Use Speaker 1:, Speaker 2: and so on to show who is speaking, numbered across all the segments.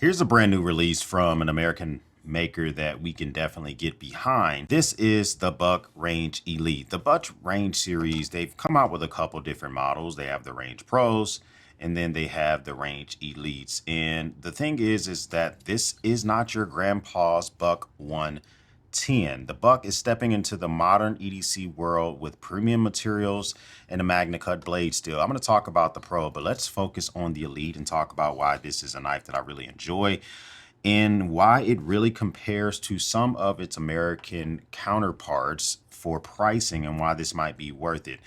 Speaker 1: Here's a brand new release from an American maker that we can definitely get behind. This is the Buck Range Elite. The Buck Range series, they've come out with a couple different models. They have the Range Pros, and then they have the Range Elites. And the thing is that this is not your grandpa's Buck 110. The Buck is stepping into the modern EDC world with premium materials and a Magna Cut blade steel. I'm going to talk about the Pro, but let's focus on the Elite and talk about why this is a knife that I really enjoy and why it really compares to some of its American counterparts for pricing and why this might be worth it.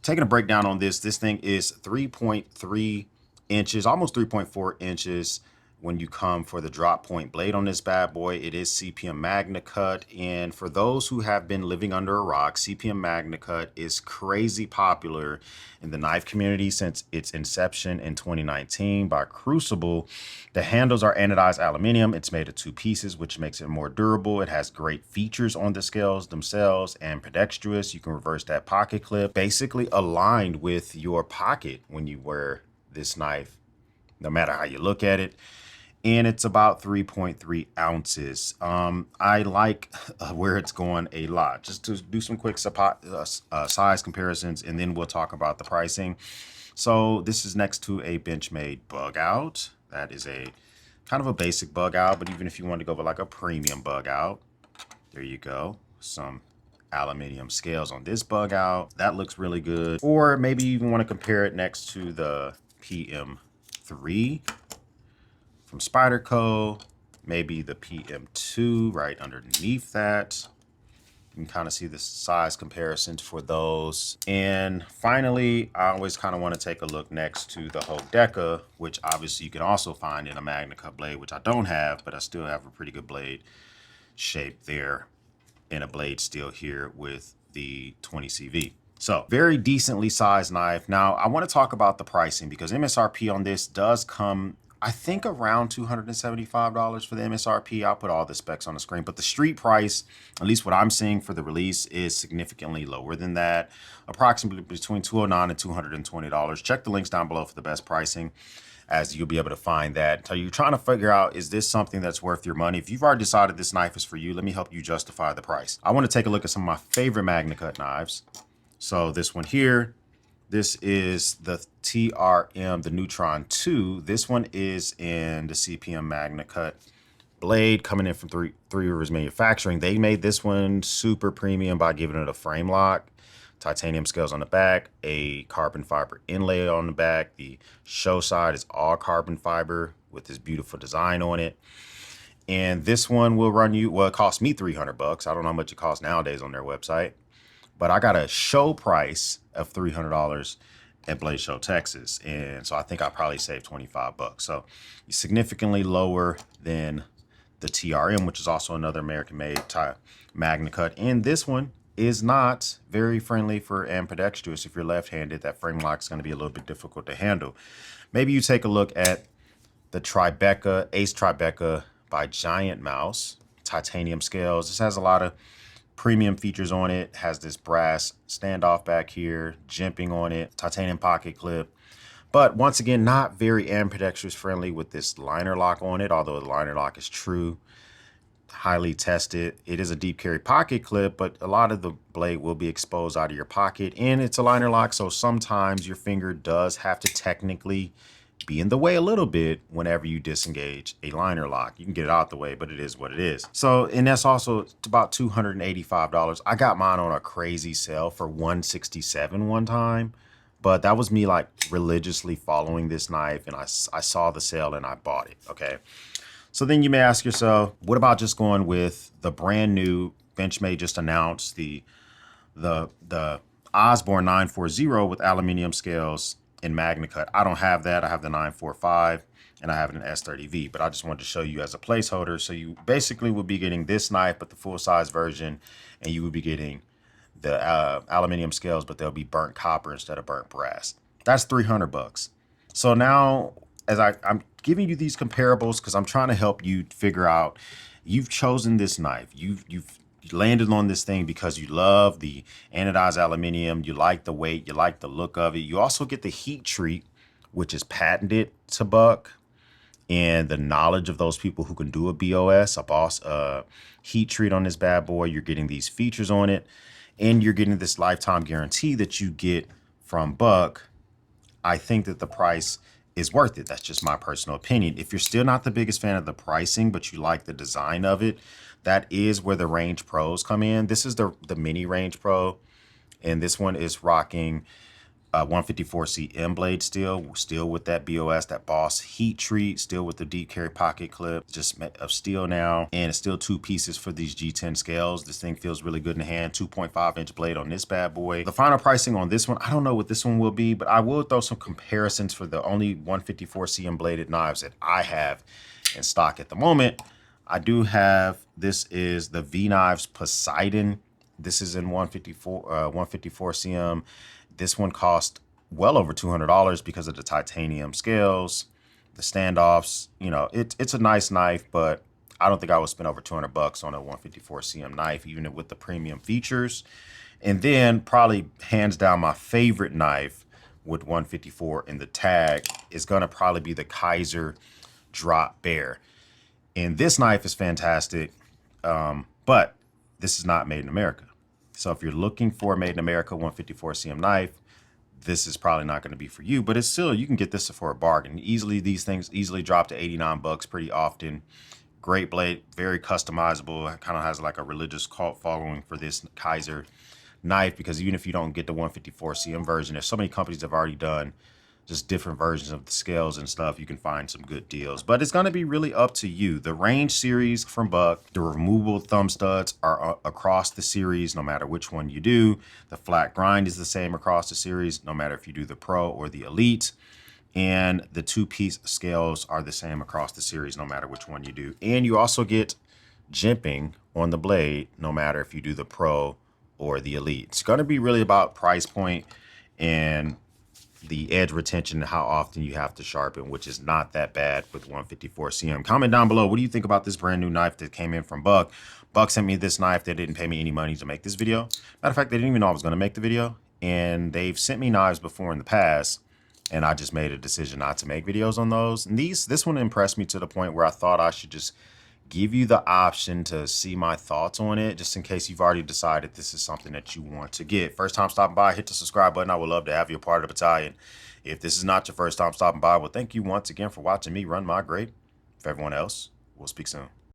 Speaker 1: Taking a breakdown on this thing is 3.3 inches, almost 3.4 inches when you come for the drop point blade on this bad boy. It is CPM Magna Cut, and for those who have been living under a rock, CPM Magna Cut is crazy popular in the knife community since its inception in 2019 by Crucible. The handles are anodized aluminum. It's made of two pieces, which makes it more durable. It has great features on the scales themselves and pedextrous. You can reverse that pocket clip, basically aligned with your pocket when you wear this knife, no matter how you look at it. And it's about 3.3 ounces. I like where it's going a lot. Just to do some quick size comparisons, and then we'll talk about the pricing. So this is next to a Benchmade bug out. That is a kind of a basic bug out, but even if you want to go with like a premium bug out, there you go. Some aluminum scales on this bug out. That looks really good. Or maybe you even want to compare it next to the PM3 from Spyderco, maybe the PM2 right underneath that. You can kind of see the size comparisons for those. And finally, I always kind of want to take a look next to the Hodeca, which obviously you can also find in a Magna Cut blade, which I don't have, but I still have a pretty good blade shape there, and a blade steel here with the 20CV. So very decently sized knife. Now I want to talk about the pricing because MSRP on this does come, I think, around $275 for the MSRP. I'll put all the specs on the screen, but the street price, at least what I'm seeing for the release, is significantly lower than that, approximately between $209 and $220. Check the links down below for the best pricing, as you'll be able to find that. So you're trying to figure out, is this something that's worth your money? If you've already decided this knife is for you, let me help you justify the price. I want to take a look at some of my favorite Magna Cut knives. So this one here, this is the TRM, the Neutron 2. This one is in the CPM Magna Cut blade coming in from Three Rivers Manufacturing. They made this one super premium by giving it a frame lock, titanium scales on the back, a carbon fiber inlay on the back. The show side is all carbon fiber with this beautiful design on it. And this one will run you, well, it cost me $300. I don't know how much it costs nowadays on their website, but I got a show price of $300 at Blade Show, Texas. And so I think I probably saved 25 bucks. So significantly lower than the TRM, which is also another American made type Magna Cut. And this one is not very friendly for ambidextrous. If you're left-handed, that frame lock is going to be a little bit difficult to handle. Maybe you take a look at the Tribeca, Ace Tribeca by Giant Mouse, titanium scales. This has a lot of premium features on it. Has this brass standoff back here, jimping on it, titanium pocket clip. But once again, not very ambidextrous friendly with this liner lock on it, although the liner lock is true, highly tested. It is a deep carry pocket clip, but a lot of the blade will be exposed out of your pocket, and it's a liner lock, so sometimes your finger does have to technically be in the way a little bit whenever you disengage a liner lock. You can get it out the way, but it is what it is. So, and that's also about $285. I got mine on a crazy sale for $167 one time, but that was me like religiously following this knife, and I saw the sale and I bought it. Okay. So then you may ask yourself, what about just going with the brand new Benchmade just announced the Osborne 940 with aluminum scales in Magna Cut? I don't have that. I have the 945 and I have an S30V, but I just wanted to show you as a placeholder. So you basically will be getting this knife, but the full size version, and you will be getting the aluminum scales, but they'll be burnt copper instead of burnt brass. That's 300 bucks. So now, as I'm giving you these comparables because I'm trying to help you figure out, you've chosen this knife. You've landed on this thing because you love the anodized aluminum, you like the weight, you like the look of it. You also get the heat treat, which is patented to Buck. and the knowledge of those people who can do a BOS, a boss heat treat on this bad boy. You're getting these features on it, and you're getting this lifetime guarantee that you get from Buck. I think that the price is worth it. That's just my personal opinion. If you're still not the biggest fan of the pricing, but you like the design of it, that is where the Range Pros come in. This is the mini Range Pro, and this one is rocking 154C blade still with that BOS, that Boss heat treat, still with the deep carry pocket clip, just of steel now, and it's still 2 pieces for these G10 scales. This thing feels really good in the hand. 2.5-inch blade on this bad boy. The final pricing on this one, I don't know what this one will be, but I will throw some comparisons for the only 154C bladed knives that I have in stock at the moment. I do have, this is the V Knives Poseidon. This is in 154 cm. This one cost well over $200 because of the titanium scales, the standoffs. You know, it's a nice knife, but I don't think I would spend over $200 on a 154 cm knife, even with the premium features. And then probably hands down my favorite knife with 154 in the tag is gonna probably be the Kaiser Drop Bear. And this knife is fantastic, but this is not made in America. So if you're looking for a made in America 154 cm knife, this is probably not going to be for you, but it's still, you can get this for a bargain. Easily, these things easily drop to $89 pretty often. Great blade, very customizable. It kind of has like a religious cult following for this Kaiser knife, because even if you don't get the 154 cm version, there's so many companies that have already done just different versions of the scales and stuff. You can find some good deals, but it's going to be really up to you. The Range series from Buck, the removable thumb studs are across the series, no matter which one you do. The flat grind is the same across the series, no matter if you do the Pro or the Elite. And the 2-piece scales are the same across the series, no matter which one you do. And you also get jimping on the blade, no matter if you do the Pro or the Elite. It's going to be really about price point and the edge retention and how often you have to sharpen, which is not that bad with 154 cm. Comment down below, what do you think about this brand new knife that came in from Buck? Buck sent me this knife. They didn't pay me any money to make this video. Matter of fact, they didn't even know I was going to make the video. And they've sent me knives before in the past, and I just made a decision not to make videos on those. And this one impressed me to the point where I thought I should just give you the option to see my thoughts on it, just in case you've already decided this is something that you want to get. First time stopping by, hit the subscribe button. I would love to have you a part of the battalion. If this is not your first time stopping by, well, thank you once again for watching me run my grade. For everyone else, we'll speak soon.